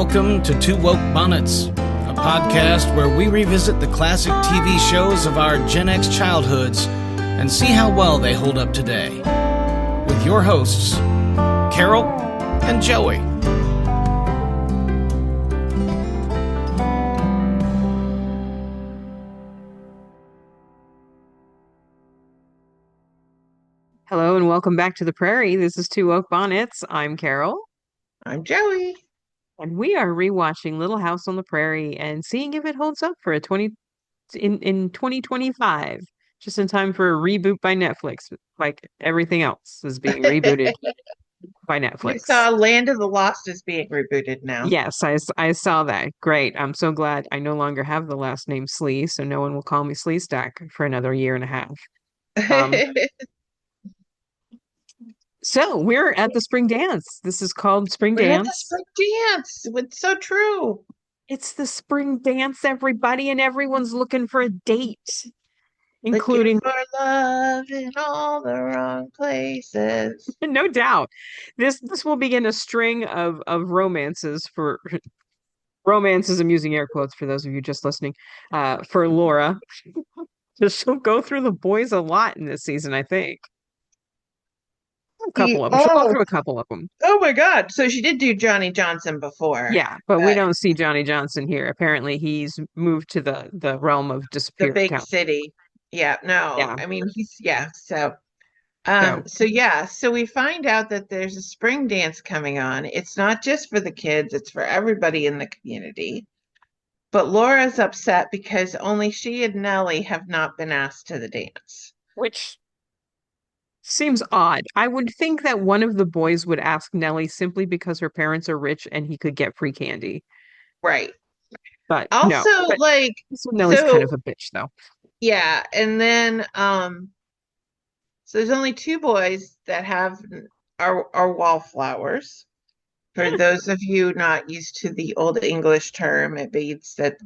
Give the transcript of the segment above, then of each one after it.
Welcome to Two Woke Bonnets, a podcast where we revisit the classic TV shows of our Gen X childhoods and see how well they hold up today. With your hosts, Carol and Joey. Hello and welcome back to the Prairie. This is Two Woke Bonnets. I'm Carol. I'm Joey. And we are rewatching Little House on the Prairie and seeing if it holds up for a 2025. Just in time for a reboot by Netflix, like everything else is being rebooted by You Netflix. saw Land of the Lost is being rebooted now. Yes, I saw that. Great. I'm so glad I no longer have the last name Slee, so no one will call me Slee Stack for another year and a half. So we're at the spring dance. This is called Spring We're at the Dance. spring dance. It's so true. It's the spring dance, everybody, and everyone's looking for a date, Looking including, for love in all the wrong places. no doubt, this will begin a string of romances for romances. I'm using air quotes for those of you just listening. For Laura, she'll go through the boys a lot in this season, I think. A couple of them. She'll go through a couple of them. Oh my God. So she did do Johnny Johnson before. Yeah, but we don't see Johnny Johnson here. Apparently, he's moved to the realm of The disappeared big town. city. Yeah, no. Yeah. I mean, so we find out that there's a spring dance coming on. It's not just for the kids, it's for everybody in the community. But Laura's upset because only she and Nellie have not been asked to the dance. Which seems odd. I would think that one of the boys would ask Nellie simply because her parents are rich and he could get free candy. Right. But no. Also, But like, so Nellie's kind of a bitch, though. yeah, and then so there's only two boys that have our wallflowers. For those of you not used to the Old English term, it means that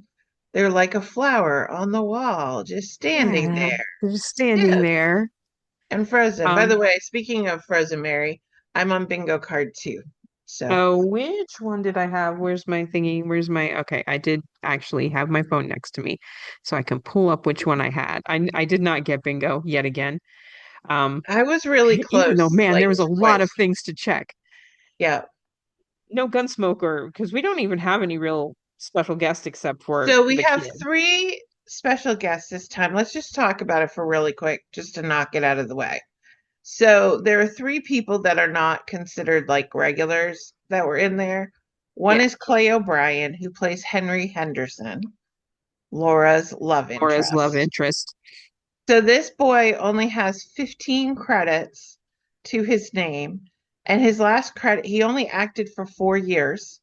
they're like a flower on the wall, just standing Yeah, there. they're just standing Stiff there. and frozen. By the Um, way, speaking of frozen Mary, I'm on bingo card too. So oh, which one did I have? Where's my thingy? Okay, I did actually have my phone next to me, so I can pull up which one I had. I did not get bingo yet again. I was really Even though, close, man, like there was a lot of twice. things to check. Yeah. No Gunsmoker, because we don't even have any real special guest except for So we the have kid. three special guests this time. Let's just talk about it for really quick, just to knock it out of the way. So there are three people that are not considered like regulars that were in there. One Yeah, is Clay O'Brien, who plays Henry Henderson, Laura's love Laura's love interest. interest. So this boy only has 15 credits to his name, and his last credit, he only acted for 4 years,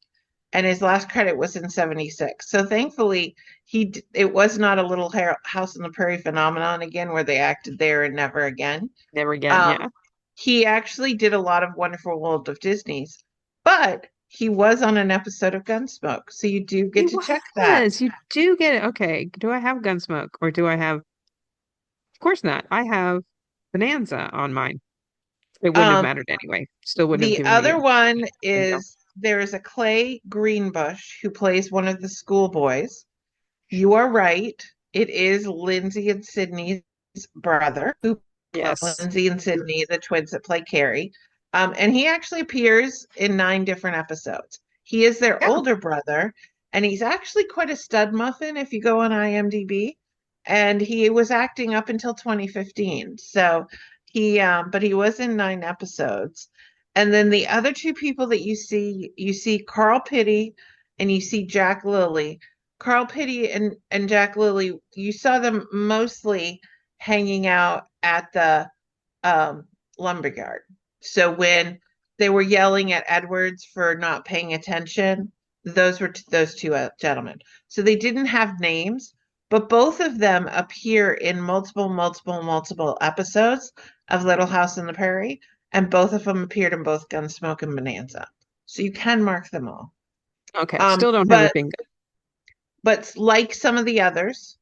and his last credit was in 76. So thankfully, it was not a Little House on the Prairie phenomenon again, where they acted there and never again. Never again, Um, yeah. he actually did a lot of Wonderful World of Disney's, but he was on an episode of Gunsmoke, so you do He get to check that. was. You do get it. Okay, do I have Gunsmoke or do I have? Of course not. I have Bonanza on mine. It wouldn't have Um, mattered anyway. Still wouldn't have the given me other a one bingo. is there is a Clay Greenbush who plays one of the schoolboys. You are right. It is Lindsay and Sydney's brother, who Yes. Lindsay and Sydney, the twins that play Carrie. And he actually appears in 9 different episodes. He is their Yeah. older brother, and he's actually quite a stud muffin if you go on IMDb. And he was acting up until 2015. So but he was in 9 episodes. And then the other two people that you see Carl Pitty and you see Jack Lilly. Carl Pitty and Jack Lilly, you saw them mostly hanging out at the lumberyard. So when they were yelling at Edwards for not paying attention, those were those two gentlemen. So they didn't have names, but both of them appear in multiple episodes of Little House on the Prairie, and both of them appeared in both Gunsmoke and Bonanza. So you can mark them all. Okay. Still don't have a But bingo. but like some of the others,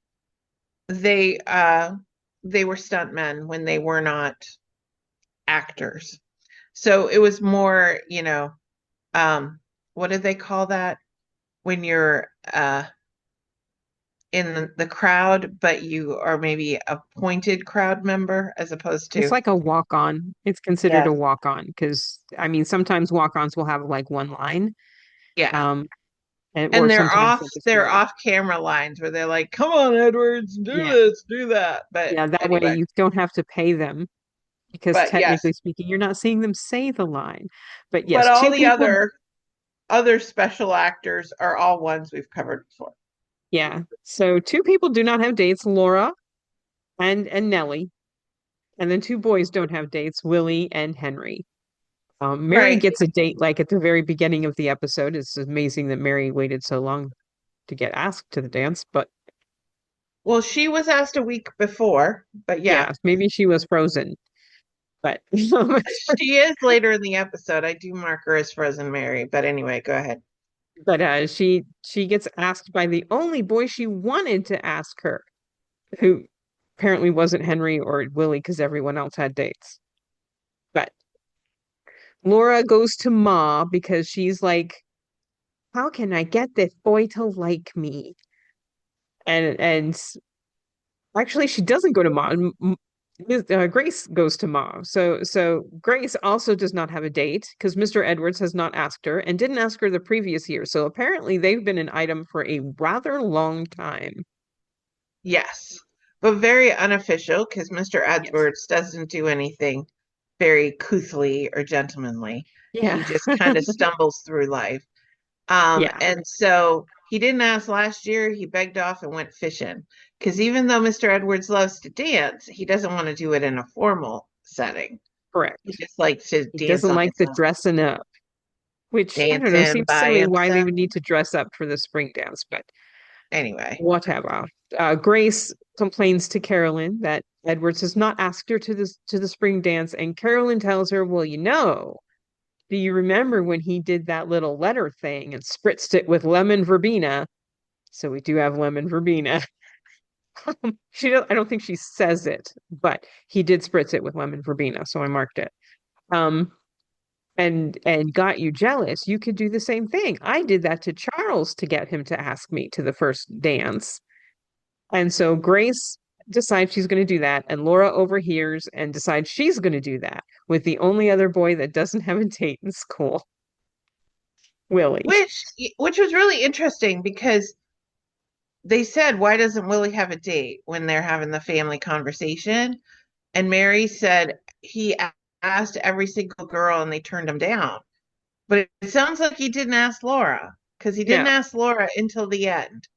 they were stuntmen when they were not actors. So it was more, what did they call that? when you're in the crowd, but you are maybe appointed crowd member as opposed It's to, like a walk-on. It's considered yes, a walk-on because I mean sometimes walk-ons will have like one line. yeah. Um And or sometimes they'll just be they're like, off camera lines where they're like, come on, Edwards, do yeah. this, do that. But Yeah, that way anyway, you don't have to pay them because but yes, technically speaking, you're not seeing them say the line. But but yes, all two the people, other special actors are all ones we've covered before. yeah. So two people do not have dates, Laura and Nellie. And then two boys don't have dates, Willie and Henry. Mary Right. gets a date like at the very beginning of the episode. It's amazing that Mary waited so long to get asked to the dance, but Well, she was asked a week before, but yeah, yeah, maybe she was frozen. But she is later in the episode. I do mark her as Frozen Mary, but anyway, go ahead. but she gets asked by the only boy she wanted to ask her, who apparently wasn't Henry or Willie because everyone else had dates. But Laura goes to Ma because she's like, how can I get this boy to like me? And actually, she doesn't go to Ma. Grace goes to Ma. So Grace also does not have a date because Mr. Edwards has not asked her and didn't ask her the previous year. So apparently they've been an item for a rather long time. Yes, but very unofficial because Mr. Yes. Edwards doesn't do anything very couthly or gentlemanly. Yeah. He just kind of stumbles through life. Yeah. And so he didn't ask last year. He begged off and went fishing because even though Mr. Edwards loves to dance, he doesn't want to do it in a formal setting. He Correct. just likes to He dance doesn't on like his the own, dressing up, which I don't know, dancing seems by silly why they himself. would need to dress up for the spring dance, but Anyway, whatever. Grace complains to Carolyn that Edwards has not asked her to the spring dance, and Carolyn tells her, "Well, do you remember when he did that little letter thing and spritzed it with lemon verbena?" So we do have lemon verbena. I don't think she says it, but he did spritz it with lemon verbena, so I marked it. Um, and got you jealous. You could do the same thing. I did that to Charles to get him to ask me to the first dance. And so Grace decides she's going to do that, and Laura overhears and decides she's going to do that with the only other boy that doesn't have a date in school, Willie. which was really interesting because they said, "Why doesn't Willie have a date?" when they're having the family conversation, and Mary said asked every single girl and they turned him down. But it sounds like he didn't ask Laura because he didn't No, ask Laura until the end.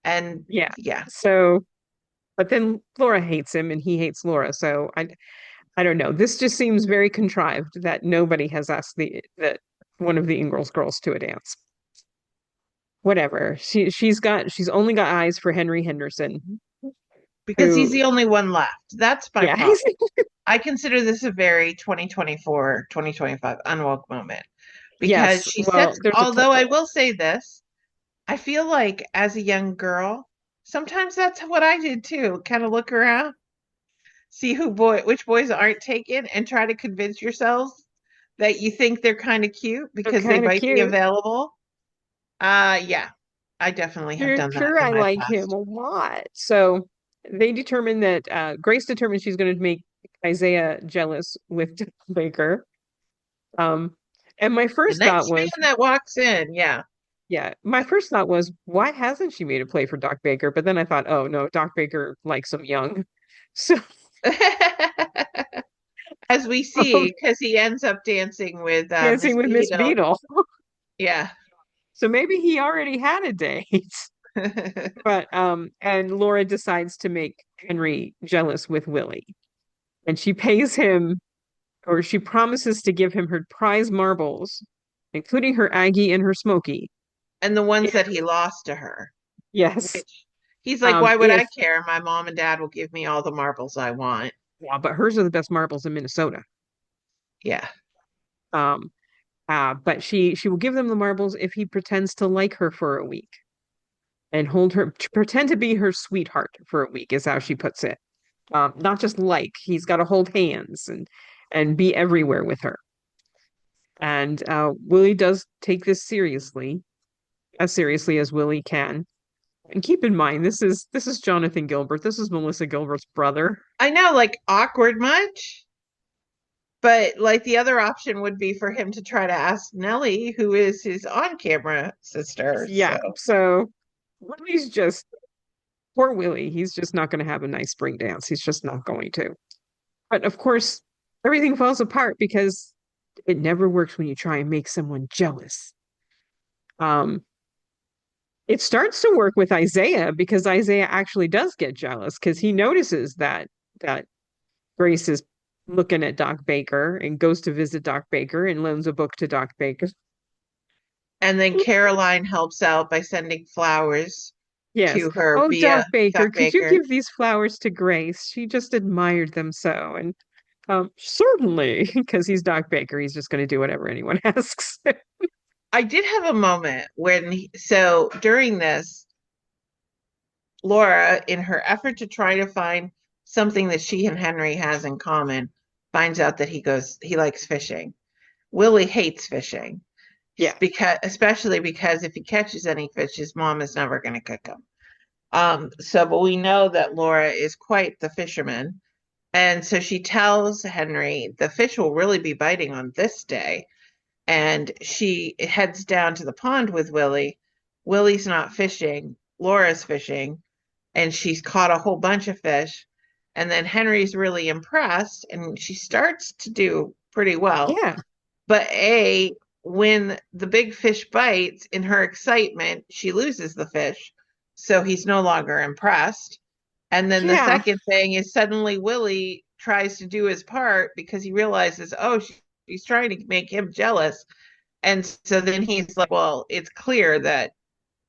And yeah. yeah, So, but then Laura hates him and he hates Laura. So I don't know. This just seems very contrived that nobody has asked that one of the Ingalls girls to a dance. Whatever. She's only got eyes for Henry Henderson, because he's who, the only one left. That's my yeah, problem. I consider this a very 2024, 2025 unwoke moment because yes. she Well, sets, there's a although I will say this, I feel like as a young girl, sometimes that's what I did too. Kind of look around, see which boys aren't taken, and try to convince yourselves that you think they're kind of cute they're because they kind of might be cute. available. Yeah, I definitely have done that Sure, in I my like him past. a lot. So they determine that Grace determines she's going to make Isaiah jealous with Baker. Um, and my The first thought next man was, that walks in, yeah. yeah, my first thought was, why hasn't she made a play for Doc Baker? But then I thought, oh no, Doc Baker likes him young. So As we um, see, because he ends up dancing with Miss dancing with Miss Beadle. Beadle. Yeah. So maybe he already had a date. But and Laura decides to make Henry jealous with Willie. And she pays him, or she promises to give him her prize marbles, including her Aggie and her Smoky. And the ones If, that he lost to her, yes. which he's like, why would I If care? My mom and dad will give me all the marbles I want. Yeah, but hers are the best marbles in Minnesota. Yeah. Um, but she will give them the marbles if he pretends to like her for a week and hold her to pretend to be her sweetheart for a week is how she puts it. Not just like, he's got to hold hands and be everywhere with her. And Willie does take this seriously. as seriously as Willie can. And keep in mind, this is Jonathan Gilbert. This is Melissa Gilbert's brother. I know, like, awkward much? But like the other option would be for him to try to ask Nellie, who is his on-camera sister. Yeah. So Willie's just poor Willie. He's just not going to have a nice spring dance. He's just not going to. But of course, everything falls apart because it never works when you try and make someone jealous. Um, it starts to work with Isaiah because Isaiah actually does get jealous because he notices that Grace is looking at Doc Baker and goes to visit Doc Baker and loans a book to Doc Baker. And then Caroline helps out by sending flowers Yes. to her Oh, via Doc Baker, Doc could you Baker. give these flowers to Grace? She just admired them so. And certainly, because he's Doc Baker, he's just going to do whatever anyone asks. I did have a moment so during this, Laura, in her effort to try to find something that she and Henry has in common, finds out that he likes fishing. Willie hates fishing. Yeah. Especially because if he catches any fish, his mom is never going to cook them. But we know that Laura is quite the fisherman. And so she tells Henry the fish will really be biting on this day. And she heads down to the pond with Willie. Willie's not fishing. Laura's fishing. And she's caught a whole bunch of fish. And then Henry's really impressed. And she starts to do pretty well. Yeah. But when the big fish bites, in her excitement, she loses the fish. So he's no longer impressed. And then the second thing is suddenly Willie tries to do his part because he realizes, oh, she's trying to make him jealous. And so then he's like, well, it's clear that,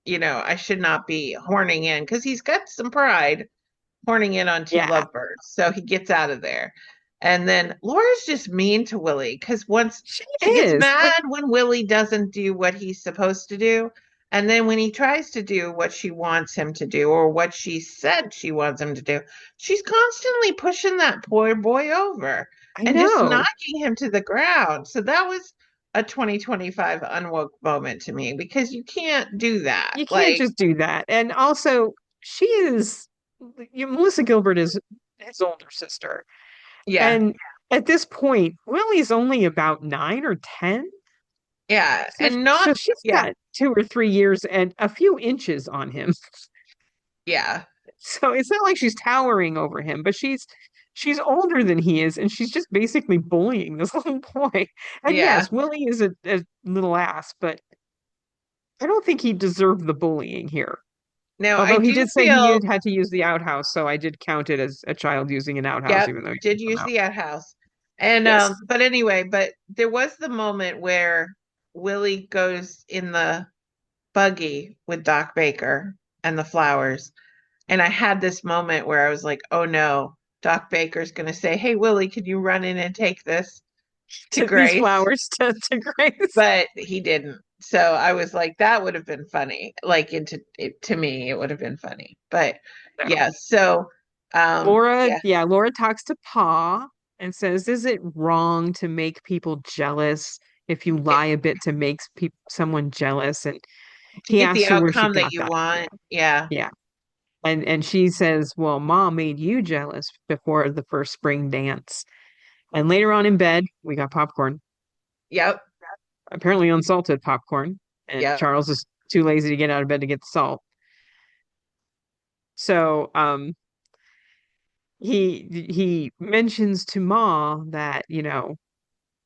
I should not be horning in because he's got some pride horning in on two lovebirds. So he gets out of there. And then Laura's just mean to Willie because she gets mad when Willie doesn't do what he's supposed to do. And then when he tries to do what she wants him to do or what she said she wants him to do, she's constantly pushing that poor boy over and just knocking him to the ground. So that was a 2025 unwoke moment to me because you can't do that. You can't just do that. And also, Melissa Gilbert is his older sister. Yeah. And at this point, Willie's only about 9 or 10. Yeah. So she's got 2 or 3 years and a few inches on him. Yeah. So it's not like she's towering over him, but she's older than he is, and she's just basically bullying this little boy. And yes, Willie is a little ass, but I don't think he deserved the bullying here. Now, although he did say he had to use the outhouse, so I did count it as a child using an outhouse, even though he did use the outhouse. And but anyway, there was the moment where Willie goes in the buggy with Doc Baker and the flowers. And I had this moment where I was like, oh no, Doc Baker's going to say, hey, Willie, can you run in and take this to Grace? These flowers to Grace. But he didn't. So I was like, that would have been funny. Like to me, it would have been funny. But so Laura talks to Pa and says, is it wrong to make people jealous if you lie a bit to make someone jealous? And he get asks the her where she outcome got that you want. Yeah. Yeah. And she says, well, Mom made you jealous before the first spring dance. And later on in bed, we got popcorn. Yep. Apparently unsalted popcorn. And Charles is too lazy to get out of bed to get the salt. So he mentions to Ma that,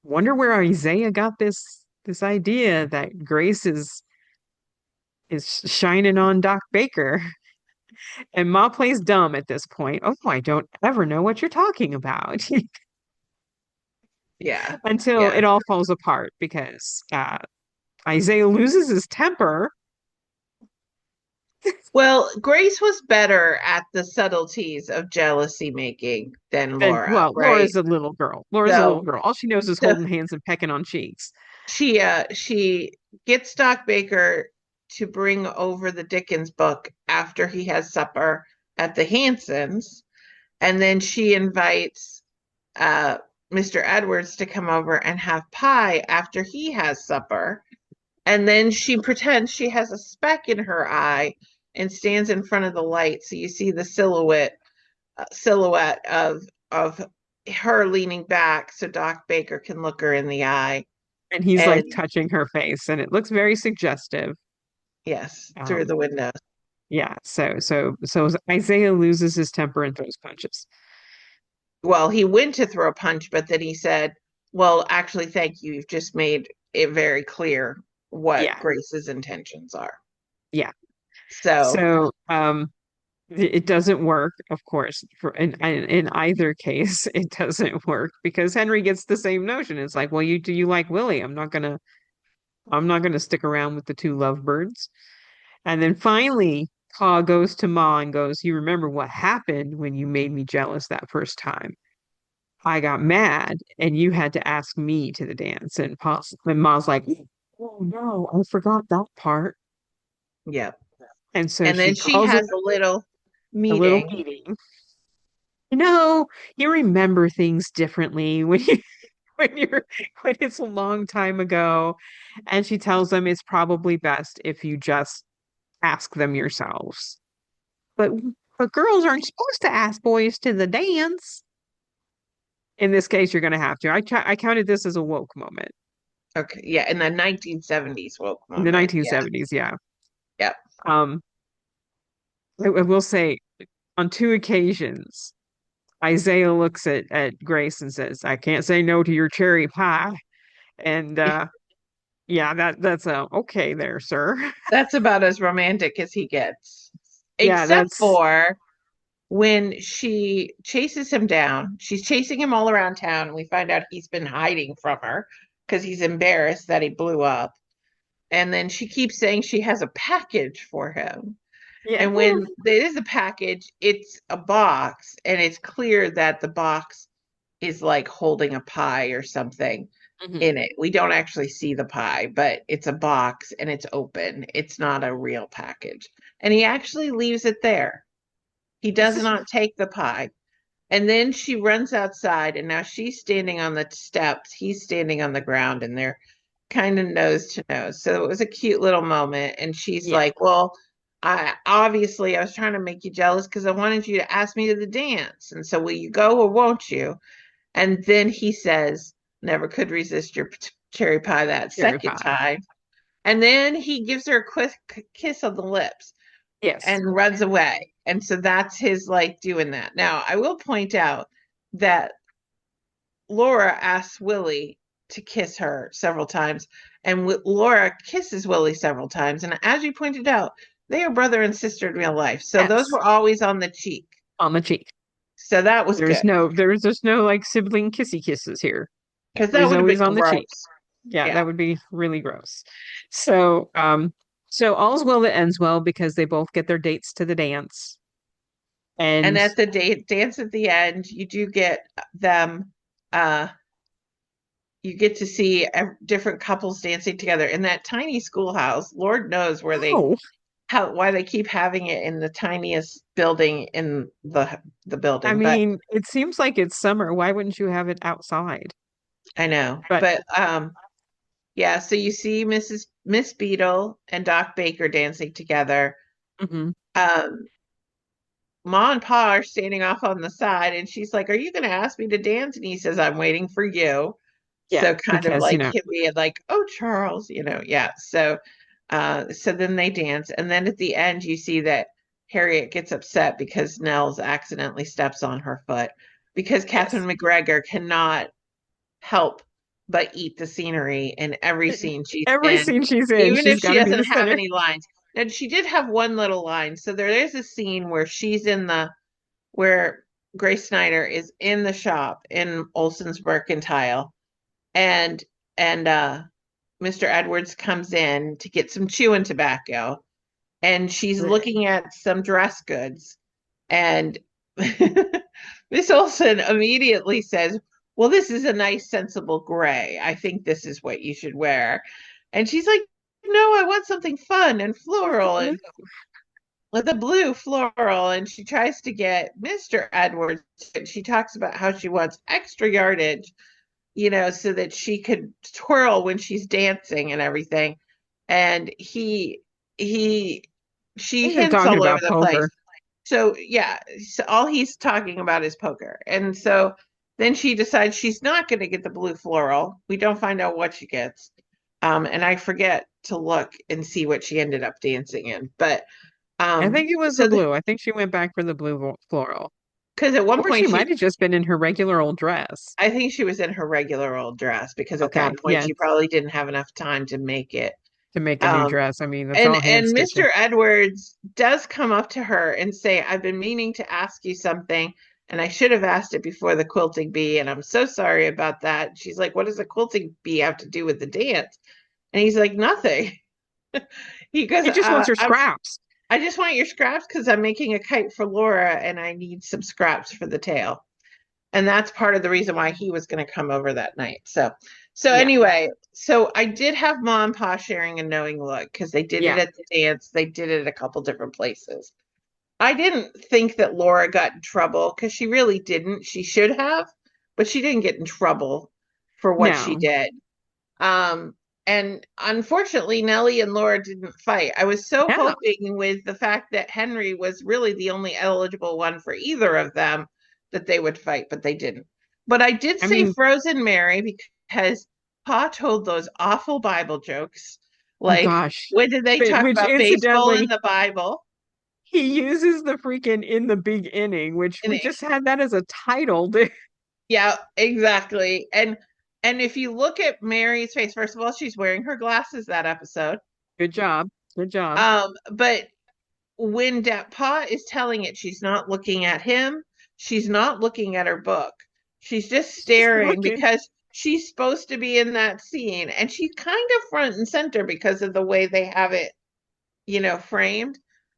wonder where Isaiah got this idea that Grace is shining on Doc Baker. And Ma plays dumb at this point. Oh, I don't ever know what you're talking about. Until it all falls apart because Isaiah loses his temper. Well, Grace was better at the subtleties of jealousy making than Laura. Right? Laura's a little girl. A little girl. All she knows is holding hands and pecking on cheeks. She gets Doc Baker to bring over the Dickens book after he has supper at the Hansons. And then she invites Mr. Edwards to come over and have pie after he has supper. And then she pretends she has a speck in her eye and stands in front of the light. So you see the silhouette of her leaning back so Doc Baker can look her in the eye. And he's like And touching her face, and it looks very suggestive. yes, through Um, the window. yeah, so Isaiah loses his temper and throws punches. Well, he went to throw a punch, but then he said, well, actually, thank you. You've just made it very clear what Yeah, Grace's intentions are. yeah. So, So it doesn't work, of course, for in either case, it doesn't work because Henry gets the same notion. It's like, well, do you like Willie? I'm not gonna stick around with the two lovebirds. And then finally, Pa goes to Ma and goes, you remember what happened when you made me jealous that first time? I got mad and you had to ask me to the dance. And Ma's like, oh no, I forgot that part. yeah. And so And then she she calls him has a little a little meeting. meeting. You remember things differently when you're when it's a long time ago. And she tells them it's probably best if you just ask them yourselves. But but girls aren't supposed to ask boys to the dance. In this case, you're going to have to. I counted this as a woke moment Okay. Yeah. In the 1970s woke in the moment. Yeah. 1970s. Yeah. Yep. Um, I will say on two occasions, Isaiah looks at Grace and says, "I can't say no to your cherry pie." And yeah, that's okay there, sir. That's about as romantic as he gets, Yeah, except that's for when she chases him down. She's chasing him all around town, and we find out he's been hiding from her because he's embarrassed that he blew up. And then she keeps saying she has a package for him. yeah. And when there is a package, it's a box, and it's clear that the box is like holding a pie or something Mhm. in it. We don't actually see the pie, but it's a box and it's open. It's not a real package. And he actually leaves it there. He does not take the pie. And then she runs outside, and now she's standing on the steps. He's standing on the ground, and they're kind of nose to nose. So it was a cute little moment. And she's Yeah. like, well, I was trying to make you jealous because I wanted you to ask me to the dance. And so will you go or won't you? And then he says, never could resist your cherry pie that Cherry second pie. time. And then he gives her a quick kiss on the lips Yes. and runs away. And so that's his like doing that. Now, I will point out that Laura asks Willie to kiss her several times, and Laura kisses Willie several times. And as you pointed out, they are brother and sister in real life. So those Yes. were always on the cheek. On the cheek. So that was good There's just no like sibling kissy kisses here. because that It's would have always been on the cheek. gross. Yeah, Yeah. that would be really gross. So, so all's well that ends well because they both get their dates to the dance. And And at the dance at the end, you do get them, you get to see different couples dancing together in that tiny schoolhouse. Lord knows oh, why they keep having it in the tiniest building in the I building. But mean, it seems like it's summer. Why wouldn't you have it outside? I know. But But yeah, so you see Miss Beadle and Doc Baker dancing together. mhm, Um, Ma and Pa are standing off on the side, and she's like, "Are you going to ask me to dance?" And he says, "I'm waiting for you." yeah, So kind of because like him being like, "Oh, Charles," yeah. So then they dance, and then at the end, you see that Harriet gets upset because Nels accidentally steps on her foot because yes, Catherine McGregor cannot help but eat the scenery in every scene she's every in, scene she's in, even she's if got she to be the doesn't have center. any lines. And she did have one little line. So there is a scene where she's in where Grace Snider is in the shop in Olson's Mercantile, and Mr. Edwards comes in to get some chewing tobacco, and she's looking at some dress goods, and Miss Olson immediately says, well, this is a nice, sensible gray. I think this is what you should wear. And she's like, no, I want something fun and floral Blue. and with a blue floral. And she tries to get Mr. Edwards. And she talks about how she wants extra yardage, so that she could twirl when she's dancing and everything. and she He's just hints talking all over about the place. poker. So yeah, so all he's talking about is poker. And so then she decides she's not going to get the blue floral. We don't find out what she gets. And I forget to look and see what she ended up dancing in. But I think it was the so blue. I think she went back for the blue floral. because at one Or she point might have just been in her regular old dress. I think she was in her regular old dress because at Okay, that point yeah, she probably didn't have enough time to make it. to make a new Um, dress. I mean, that's and all hand and stitching. Mr. Edwards does come up to her and say, "I've been meaning to ask you something, and I should have asked it before the quilting bee, and I'm so sorry about that." She's like, "What does a quilting bee have to do with the dance?" And he's like, "Nothing." He goes, He just wants her scraps. I just want your scraps because I'm making a kite for Laura, and I need some scraps for the tail." And that's part of the reason why he was going to come over that night. So Yeah, anyway, so I did have Mom and Pa sharing a knowing look because they did it yeah. at the dance. They did it at a couple different places. I didn't think that Laura got in trouble because she really didn't. She should have, but she didn't get in trouble for what she No, did. Um, and unfortunately, Nellie and Laura didn't fight. I was so no. hoping with the fact that Henry was really the only eligible one for either of them that they would fight, but they didn't. But I did I say mean, Frozen Mary because Pa told those awful Bible jokes. oh Like, gosh. when did they talk Which about baseball in incidentally, the Bible? he uses the freaking in the big inning, which we And just had that as a title, dude. yeah, exactly. And if you look at Mary's face, first of all, she's wearing her glasses that episode. Good job. Good job. But when Pa is telling it, she's not looking at him. She's not looking at her book. She's just Just staring looking. because she's supposed to be in that scene, and she's kind of front and center because of the way they have it, framed.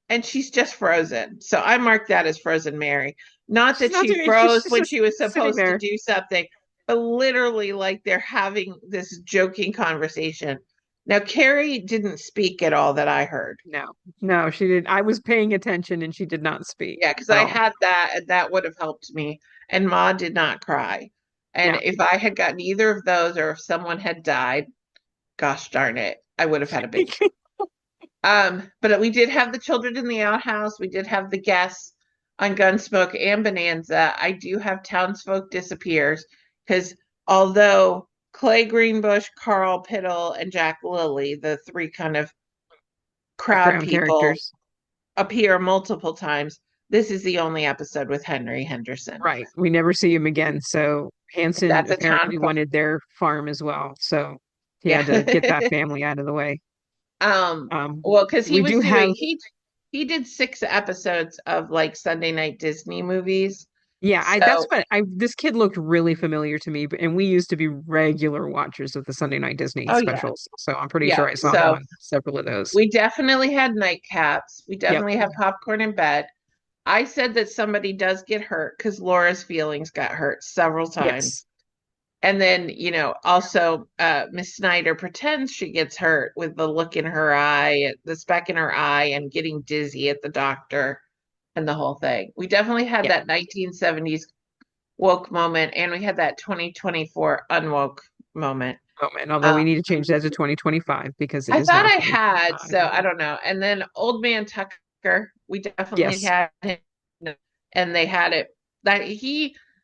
And she's just frozen. So I marked that as Frozen Mary. Not She's that not she doing, froze she's when just she was sitting supposed to there. do something, but literally like they're having this joking conversation. Now, Carrie didn't speak at all that I heard. No, no, she didn't. I was paying attention and she did not speak Yeah, because at I all. had that, and that would have helped me. And Ma did not cry. And Yeah. if I had gotten either of those, or if someone had died, gosh darn it, I would have had a big. But we did have the children in the outhouse. We did have the guests on Gunsmoke and Bonanza. I do have Townsfolk Disappears because although Clay Greenbush, Carl Piddle, and Jack Lilly, the three kind of crowd Background people, characters. appear multiple times, this is the only episode with Henry Henderson. Right. We never see him again. So Hanson That's a town apparently called, wanted their farm as well. So he yeah. had to get that family out of the way. Um, Um, well, because he we was do doing have, he did 6 episodes of like Sunday night Disney movies. yeah, that's So what this kid looked really familiar to me, and we used to be regular watchers of the Sunday night Disney oh yeah, specials. So I'm pretty yeah. sure I saw him So on several of those. we definitely had nightcaps. We Yep. definitely had popcorn in bed. I said that somebody does get hurt because Laura's feelings got hurt several times. Yes. And then, also Miss Snider pretends she gets hurt with the look in her eye, the speck in her eye, and getting dizzy at the doctor and the whole thing. We definitely had Yeah. that 1970s woke moment, and we had that 2024 unwoke moment. Oh man, although Uh, we need to change that to 2025 because it I is thought now I had, 2025. so I don't know. And then Old Man Tucker, we definitely Yes. had him, and they had it that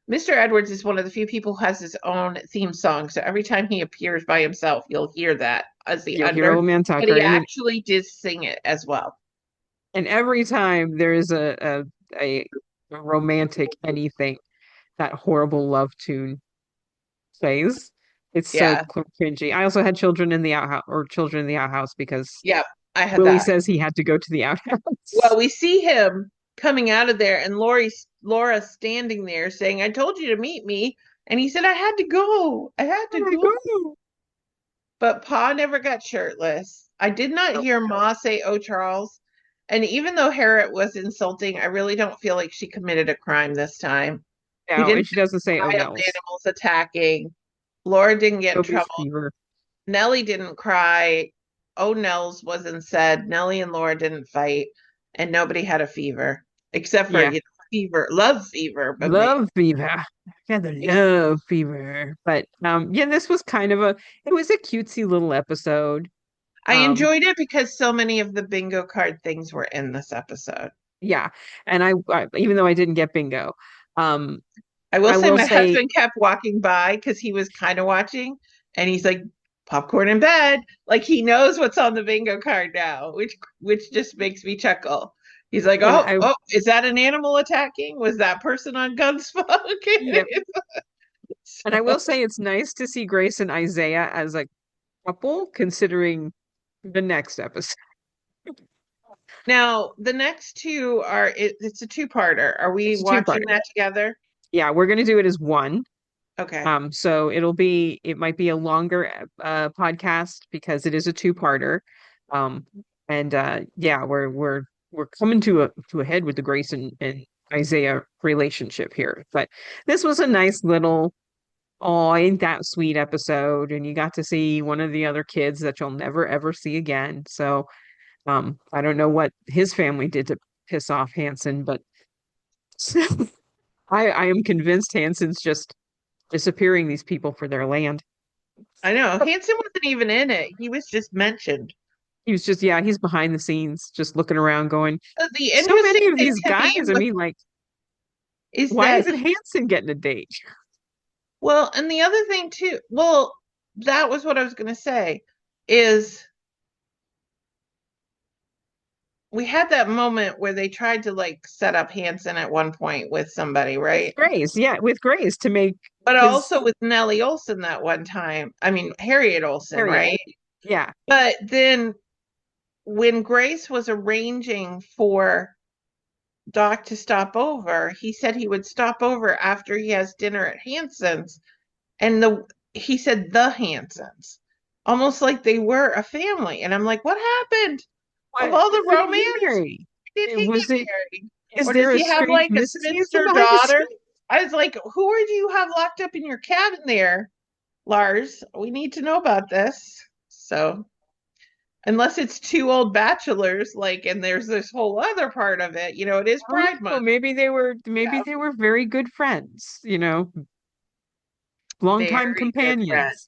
Mr. Edwards is one of the few people who has his own theme song. So every time he appears by himself, you'll hear that as the You'll hear under, Old Man but Tucker, he actually did sing it as well. and every time there is a romantic anything, that horrible love tune plays. It's so Yeah, cringy. I also had Children in the Outhouse or Children in the Outhouse because yeah, I had Willie that. says he had to go to the outhouse. Well, we see him coming out of there, and Laura standing there saying, "I told you to meet me," and he said, "I had to go. I had to Oh my go." God. But Pa never got shirtless. I did not Nope. hear Ma say, "Oh, Charles." And even though Harriet was insulting, I really don't feel like she committed a crime this time. We No, didn't and she doesn't say have wild Odell's. animals attacking. Laura didn't get in Toby's trouble. fever. Nellie didn't cry. Oh, Nels wasn't said. Nellie and Laura didn't fight. And nobody had a fever. Except for, Yeah. fever, love fever. But Love fever. I got the love fever. But yeah, this was kind of it was a cutesy little episode. I enjoyed it because so many of the bingo card things were in this episode. Yeah, and I even though I didn't get bingo, um, I will I say will my say husband kept walking by because he was kind of watching, and he's like, popcorn in bed. Like he knows what's on the bingo card now, which just makes me chuckle. He's like, and oh, I oh, is that an animal attacking? Was that person on Gunsmoke? yep, and I So, will say it's nice to see Grace and Isaiah as a couple, considering the next episode. now the next two are it's a two-parter. Are we It's a two-parter. watching that together? Yeah, we're gonna do it as one. Okay. So it might be a longer podcast because it is a two-parter. Um, and yeah, we're coming to a head with the Grace and Isaiah relationship here. But this was a nice little, oh, ain't that sweet episode, and you got to see one of the other kids that you'll never ever see again. So I don't know what his family did to piss off Hanson, but I am convinced Hanson's just disappearing these people for their land. I know. Hanson wasn't even in it. He was just mentioned. He was just, yeah, he's behind the scenes, just looking around going, The so interesting many of thing these to me guys. I mean, like, is why that, isn't Hanson getting a date? well, and the other thing too, well, that was what I was going to say, is we had that moment where they tried to like set up Hanson at one point with somebody, With right? Grace, yeah, with Grace to make But his also with Nellie Olson that one time. I mean, Harriet Olson, Harriet. right? Yeah, But then when Grace was arranging for Doc to stop over, he said he would stop over after he has dinner at Hanson's. And he said the Hansons, almost like they were a family. And I'm like, what happened? Of what? all the Who did he romance, marry? did he Was get it? married? Is Or there does a he have strange like a Mrs. Hanson spinster behind the daughter? scenes? I was like, who do you have locked up in your cabin there, Lars? We need to know about this. So, unless it's two old bachelors, like, and there's this whole other part of it, it is I don't Pride know. Month. Maybe Yeah, they were very good friends. Longtime very good friend. companions.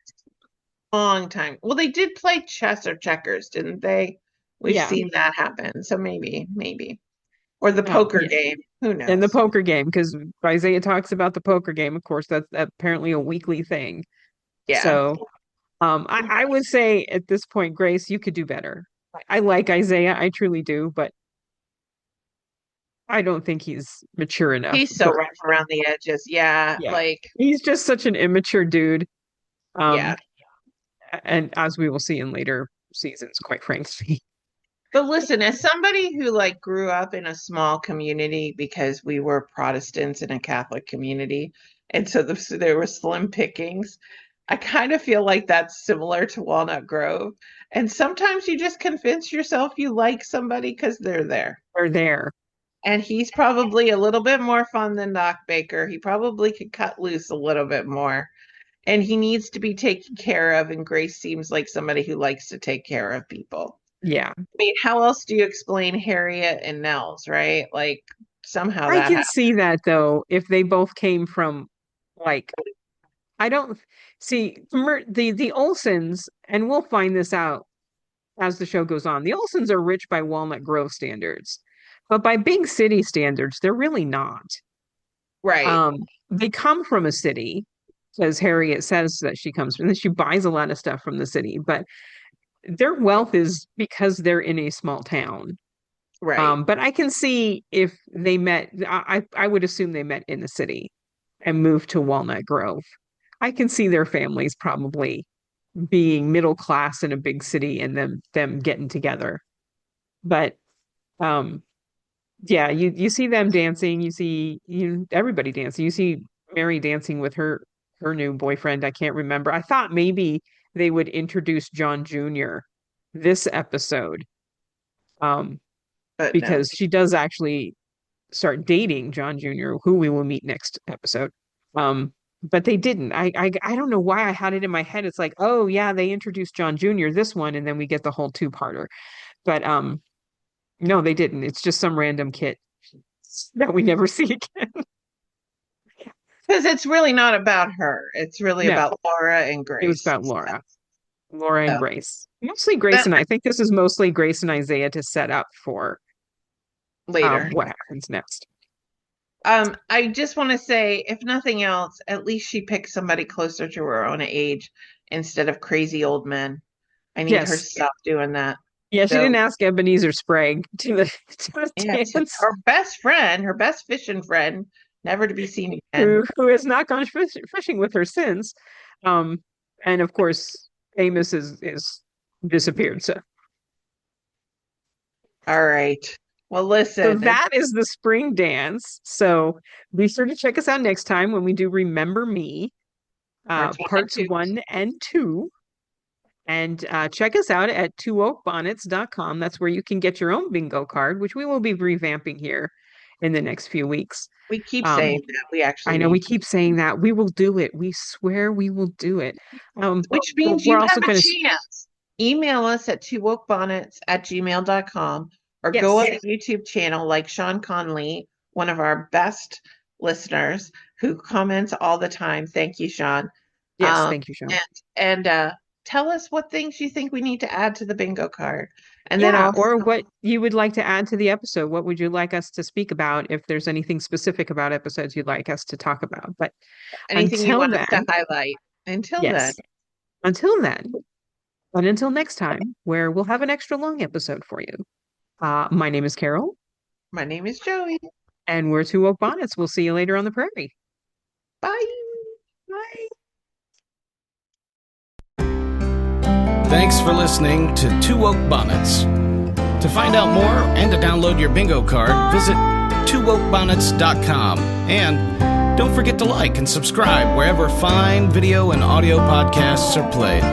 Long time. Well, they did play chess or checkers, didn't they? We've Yeah. seen that happen. So maybe. Or the poker Yeah. game. Who And the knows? poker game, because Isaiah talks about the poker game. Of course, that's apparently a weekly thing. Yeah. So, I would say at this point, Grace, you could do better. I like Isaiah, I truly do, but I don't think he's mature enough He's so for, rough around the edges. Yeah. yeah. Like, He's just such an immature dude. yeah. Um, and as we will see in later seasons, quite frankly. But listen, as somebody who like grew up in a small community because we were Protestants in a Catholic community, and so there were slim pickings, I kind of feel like that's similar to Walnut Grove. And sometimes you just convince yourself you like somebody because they're there. They're there. And he's probably a little bit more fun than Doc Baker. He probably could cut loose a little bit more. And he needs to be taken care of. And Grace seems like somebody who likes to take care of people. Yeah. I mean, how else do you explain Harriet and Nels, right? Like somehow I that can happened. see that though, if they both came from like I don't see the Olsons, and we'll find this out as the show goes on. The Olsons are rich by Walnut Grove standards, but by big city standards, they're really not. Right. They come from a city, as Harriet says that she comes from, and she buys a lot of stuff from the city, but their wealth is because they're in a small town. Right. But I can see if they met, I would assume they met in the city and moved to Walnut Grove. I can see their families probably being middle class in a big city and them getting together. But um yeah, you see them dancing, you see everybody dancing. You see Mary dancing with her new boyfriend. I can't remember. I thought maybe they would introduce John Jr. this episode. Um But no. because she does actually start dating John Jr., who we will meet next episode. But they didn't. I don't know why I had it in my head. It's like, oh yeah, they introduced John Jr. this one, and then we get the whole two-parter. But no, they didn't. It's just some random kid that we never see again. Because it's really not about her. It's really No, about Laura and it was Grace. about Laura. Laura and So Grace. Mostly Grace that and I think this is mostly Grace and Isaiah to set up for later. what happens next. I just want to say, if nothing else, at least she picked somebody closer to her own age instead of crazy old men. I need her to Yes. stop doing that. Yeah, she So didn't ask Ebenezer Sprague to the yeah, it's dance, her best friend, her best fishing friend, never to be seen again. who has not gone fishing with her since. And of course, Amos is disappeared. So All right. Well, so listen, that is the spring dance. So be sure to check us out next time when we do Remember Me, parts 1 and 2. 1 and 2. And check us out at twoakbonnets.com. That's where you can get your own bingo card, which we will be revamping here in the next few weeks. We keep saying that. We actually I know we need to. keep saying that. We will do it. We swear we will do it. Which means We're you also have a going to, chance. Email us at twoakbonnets@gmail.com or yes, go on the YouTube channel like Sean Conley, one of our best listeners who comments all the time. Thank you, Sean. yes, Um, thank you, Sean. and tell us what things you think we need to add to the bingo card. And then Yeah, also, or what you would like to add to the episode. What would you like us to speak about if there's anything specific about episodes you'd like us to talk about? But anything you until want us to then, highlight. Until then, yes, until then, and until next time, where we'll have an extra long episode for you. My name is Carol, my name is Joey. and we're Two Oak Bonnets. We'll see you later on the prairie. Bye. Bye. Thanks for listening to Two Oak Bonnets. To find out more and to download your bingo card, visit twoakbonnets.com. And don't forget to like and subscribe wherever fine video and audio podcasts are played.